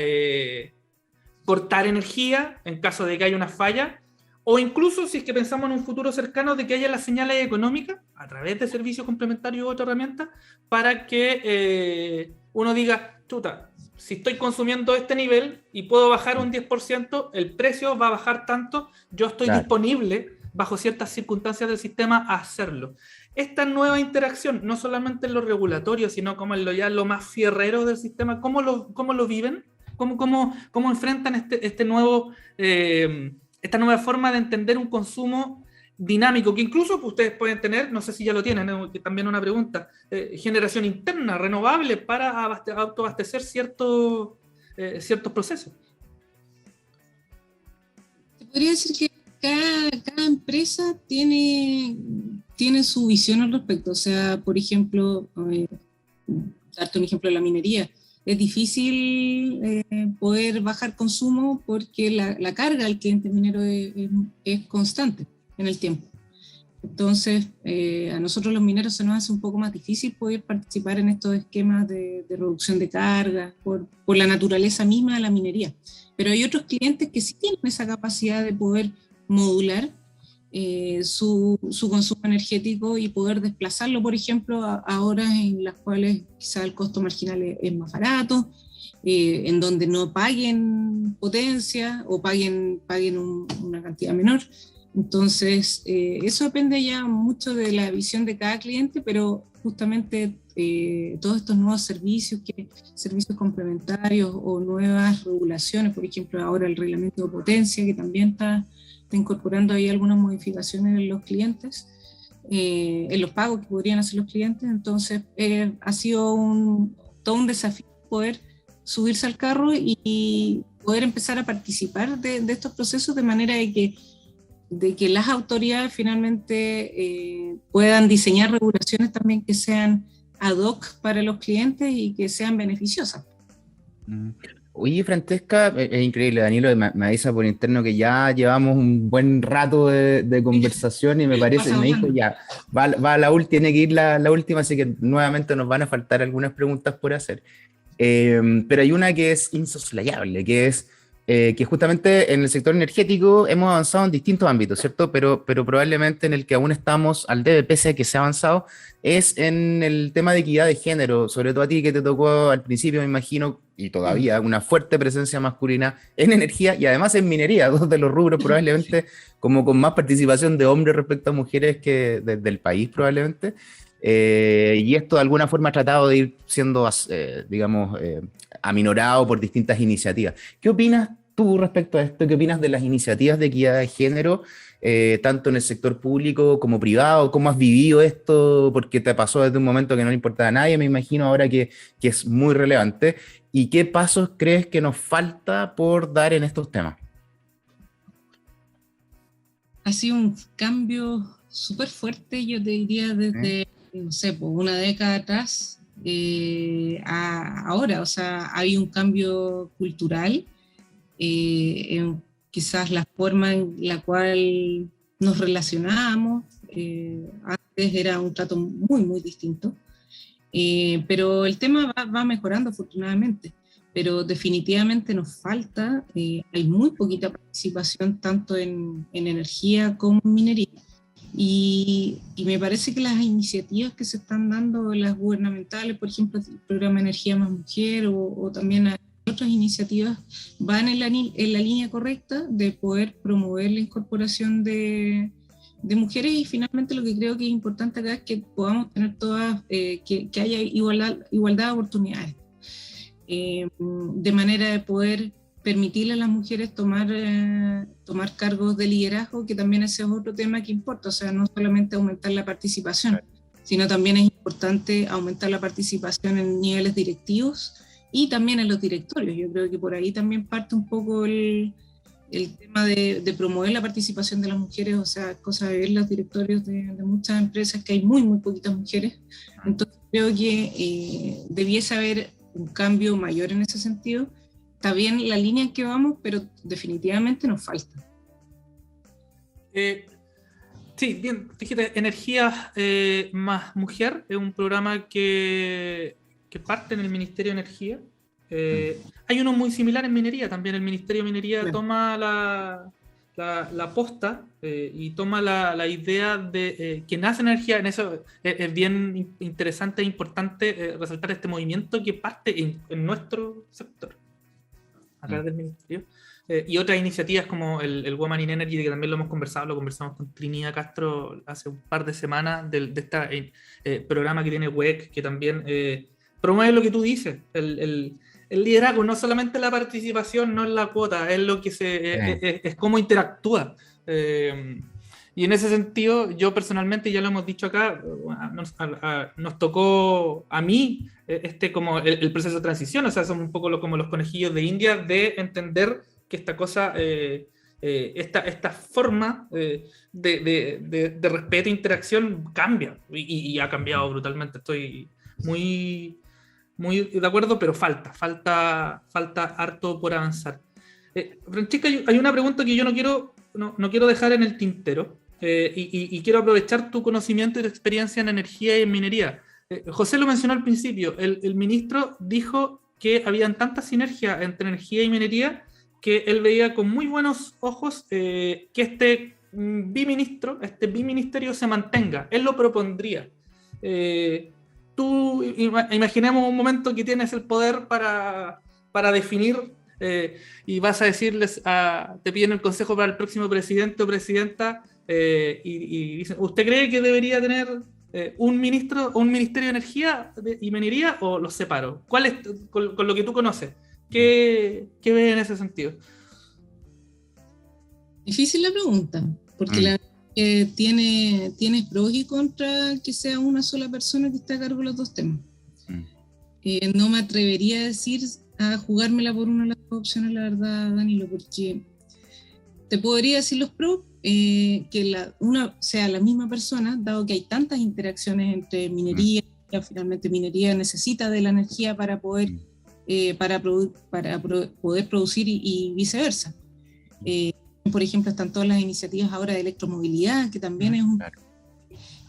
cortar energía en caso de que haya una falla, o incluso si es que pensamos en un futuro cercano de que haya las señales económicas a través de servicios complementarios u otra herramienta para que uno diga, chuta, si estoy consumiendo este nivel y puedo bajar un 10%, el precio va a bajar tanto, yo estoy disponible bajo ciertas circunstancias del sistema a hacerlo. Esta nueva interacción, no solamente en lo regulatorio, sino como en lo más fierrero del sistema, ¿cómo lo viven? ¿Cómo enfrentan este nuevo... esta nueva forma de entender un consumo dinámico, que incluso ustedes pueden tener, no sé si ya lo tienen, también una pregunta, generación interna, renovable, para autoabastecer ciertos procesos? Te podría decir que cada empresa tiene su visión al respecto. O sea, por ejemplo, darte un ejemplo de la minería. es difícil poder bajar consumo porque la carga al cliente minero es constante en el tiempo. Entonces, a nosotros los mineros se nos hace un poco más difícil poder participar en estos esquemas de reducción de carga por la naturaleza misma de la minería. Pero hay otros clientes que sí tienen esa capacidad de poder modular su consumo energético y poder desplazarlo, por ejemplo, a horas en las cuales quizá el costo marginal es más barato, en donde no paguen potencia o paguen una cantidad menor. Entonces, eso depende ya mucho de la visión de cada cliente, pero justamente todos estos nuevos servicios complementarios o nuevas regulaciones, por ejemplo, ahora el reglamento de potencia, que también está incorporando ahí algunas modificaciones en los clientes, en los pagos que podrían hacer los clientes. Entonces, ha sido todo un desafío poder subirse al carro y poder empezar a participar de estos procesos de manera de que las autoridades finalmente puedan diseñar regulaciones también que sean ad hoc para los clientes y que sean beneficiosas. Oye, Francesca, es increíble, Danilo, me avisa por interno que ya llevamos un buen rato de conversación y me parece, me dijo ya, tiene que ir la última, así que nuevamente nos van a faltar algunas preguntas por hacer. Pero hay una que es insoslayable, que es que justamente en el sector energético hemos avanzado en distintos ámbitos, ¿cierto? Pero probablemente en el que aún estamos al debe, pese a que se ha avanzado, es en el tema de equidad de género, sobre todo a ti que te tocó al principio, me imagino, y todavía, una fuerte presencia masculina en energía y además en minería, dos de los rubros probablemente como con más participación de hombres respecto a mujeres que del país probablemente. Y esto de alguna forma ha tratado de ir siendo, digamos, aminorado por distintas iniciativas. ¿Qué opinas tú respecto a esto? ¿Qué opinas de las iniciativas de equidad de género, tanto en el sector público como privado? ¿Cómo has vivido esto? Porque te pasó desde un momento que no le importaba a nadie, me imagino ahora que es muy relevante. ¿Y qué pasos crees que nos falta por dar en estos temas? Ha sido un cambio súper fuerte, yo te diría, desde, no sé, pues una década atrás a ahora. O sea, hay un cambio cultural, en quizás la forma en la cual nos relacionábamos. Antes era un trato muy, muy distinto. Pero el tema va mejorando afortunadamente, pero definitivamente nos falta, hay muy poquita participación tanto en energía como en minería, y me parece que las iniciativas que se están dando, las gubernamentales, por ejemplo el programa Energía más Mujer o también otras iniciativas, van en la línea correcta de poder promover la incorporación de mujeres, y finalmente lo que creo que es importante acá es que podamos tener todas, que haya igualdad de oportunidades, de manera de poder permitirle a las mujeres tomar cargos de liderazgo, que también ese es otro tema que importa. O sea, no solamente aumentar la participación, sino también es importante aumentar la participación en niveles directivos y también en los directorios. Yo creo que por ahí también parte un poco el tema de promover la participación de las mujeres. O sea, cosa de ver los directorios de muchas empresas que hay muy, muy poquitas mujeres. Entonces creo que debiese haber un cambio mayor en ese sentido. Está bien la línea en que vamos, pero definitivamente nos falta. Sí, bien, fíjate, Energía más Mujer es un programa que parte en el Ministerio de Energía. Hay uno muy similar en minería también. El Ministerio de Minería toma la posta y toma la idea de que nace energía. En eso es bien interesante e importante resaltar este movimiento que parte en nuestro sector a través del Ministerio. Y otras iniciativas como el Women in Energy, que también lo conversamos con Trinidad Castro hace un par de semanas, de este programa que tiene WEC, que también promueve lo que tú dices, el liderazgo, no solamente la participación, no es la cuota, es lo que es cómo interactúa. Y en ese sentido, yo personalmente, ya lo hemos dicho acá, nos tocó a mí como el proceso de transición. O sea, somos un poco como los conejillos de India, de entender que esta cosa, esta forma de respeto e interacción cambia, y ha cambiado brutalmente. Estoy muy muy de acuerdo, pero falta harto por avanzar. Francesca, hay una pregunta que yo no quiero dejar en el tintero, y quiero aprovechar tu conocimiento y tu experiencia en energía y en minería. José lo mencionó al principio, el ministro dijo que habían tanta sinergia entre energía y minería que él veía con muy buenos ojos que este biministerio se mantenga. Él lo propondría. Tú imaginemos un momento que tienes el poder para definir, y vas a decirles, te piden el consejo para el próximo presidente o presidenta, y dicen, ¿usted cree que debería tener un ministro o un ministerio de energía y minería, o los separo? ¿Cuál es, con lo que tú conoces, qué ves en ese sentido? Difícil la pregunta, porque tiene pros y contras que sea una sola persona que esté a cargo de los dos temas. No me atrevería a jugármela por una de las dos opciones, la verdad, Danilo, porque te podría decir los pros, que una sea la misma persona, dado que hay tantas interacciones entre minería, finalmente minería necesita de la energía para poder, poder producir y viceversa. Por ejemplo, están todas las iniciativas ahora de electromovilidad, que también es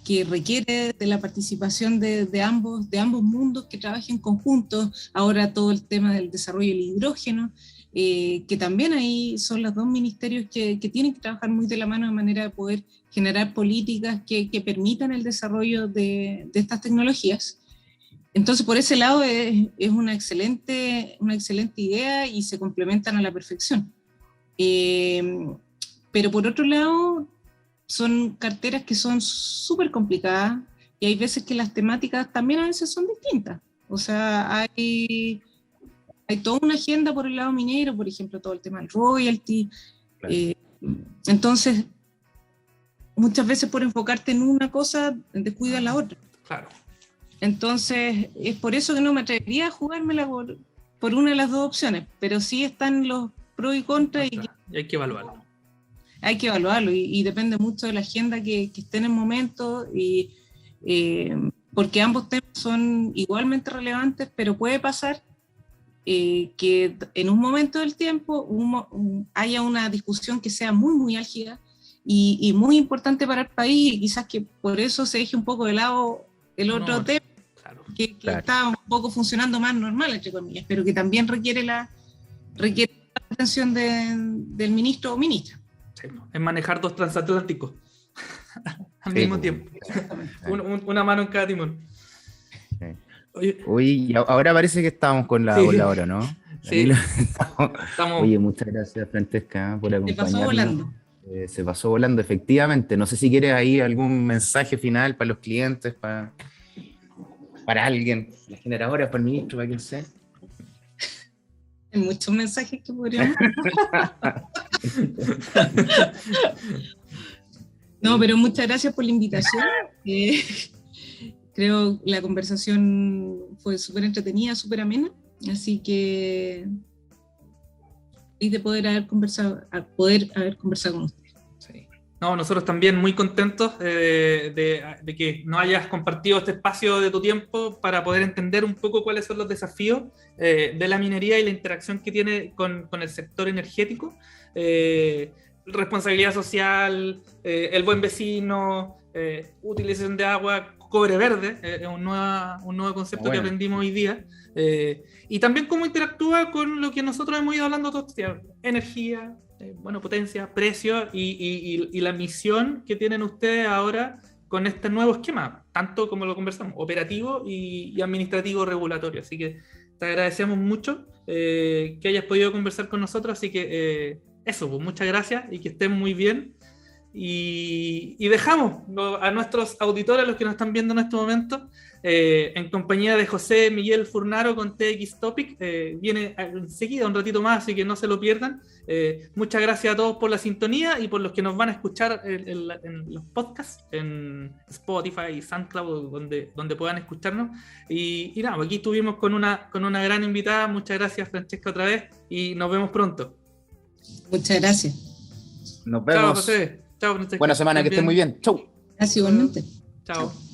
que requiere de la participación de ambos mundos que trabajen conjuntos. Ahora todo el tema del desarrollo del hidrógeno, que también ahí son los dos ministerios que tienen que trabajar muy de la mano de manera de poder generar políticas que permitan el desarrollo de estas tecnologías. Entonces, por ese lado es una excelente idea y se complementan a la perfección. Pero por otro lado, son carteras que son súper complicadas y hay veces que las temáticas también a veces son distintas. O sea, hay toda una agenda por el lado minero, por ejemplo, todo el tema del royalty. Claro. Entonces, muchas veces por enfocarte en una cosa, descuidas la otra. Claro. Entonces, es por eso que no me atrevería a jugármela por una de las dos opciones, pero sí están los pros y contras. Y hay que evaluarlo. Hay que evaluarlo y depende mucho de la agenda que esté en el momento, porque ambos temas son igualmente relevantes, pero puede pasar que en un momento del tiempo haya una discusión que sea muy, muy álgida y muy importante para el país, y quizás que por eso se deje un poco de lado el otro tema, claro, que está un poco funcionando más normal, entre comillas, pero que también requiere la atención del ministro o ministra. Sí, es manejar dos transatlánticos al mismo tiempo. Una mano en cada timón. Oye, y ahora parece que estamos con la hora, ¿no? Sí. Estamos... Oye, muchas gracias, Francesca, por acompañarnos. Se pasó volando. Se pasó volando, efectivamente. No sé si quieres ahí algún mensaje final para los clientes, para alguien, las generadoras, para el ministro, para quien sea. Hay muchos mensajes que podríamos... No, pero muchas gracias por la invitación. Creo que la conversación fue súper entretenida, súper amena, así que feliz de poder haber conversado con ustedes. Sí. No, nosotros también muy contentos de que nos hayas compartido este espacio de tu tiempo para poder entender un poco cuáles son los desafíos de la minería y la interacción que tiene con el sector energético. Responsabilidad social, el buen vecino, utilización de agua, cobre verde, es un nuevo concepto que aprendimos hoy día, y también cómo interactúa con lo que nosotros hemos ido hablando todos los días: energía, potencia, precio y la misión que tienen ustedes ahora con este nuevo esquema, tanto como lo conversamos, operativo y administrativo regulatorio. Así que te agradecemos mucho que hayas podido conversar con nosotros, así que eso, pues muchas gracias y que estén muy bien. Y dejamos a nuestros auditores, a los que nos están viendo en este momento, en compañía de José Miguel Furnaro con TX Topic. Viene enseguida, un ratito más, así que no se lo pierdan. Muchas gracias a todos por la sintonía y por los que nos van a escuchar en los podcasts, en Spotify y SoundCloud, donde puedan escucharnos. Y nada, aquí estuvimos con una gran invitada. Muchas gracias, Francesca, otra vez, y nos vemos pronto. Muchas gracias. Nos vemos. Chao, José. Chao, Francesca. Buena semana, que estén muy bien. Chau. Gracias, igualmente. Chao.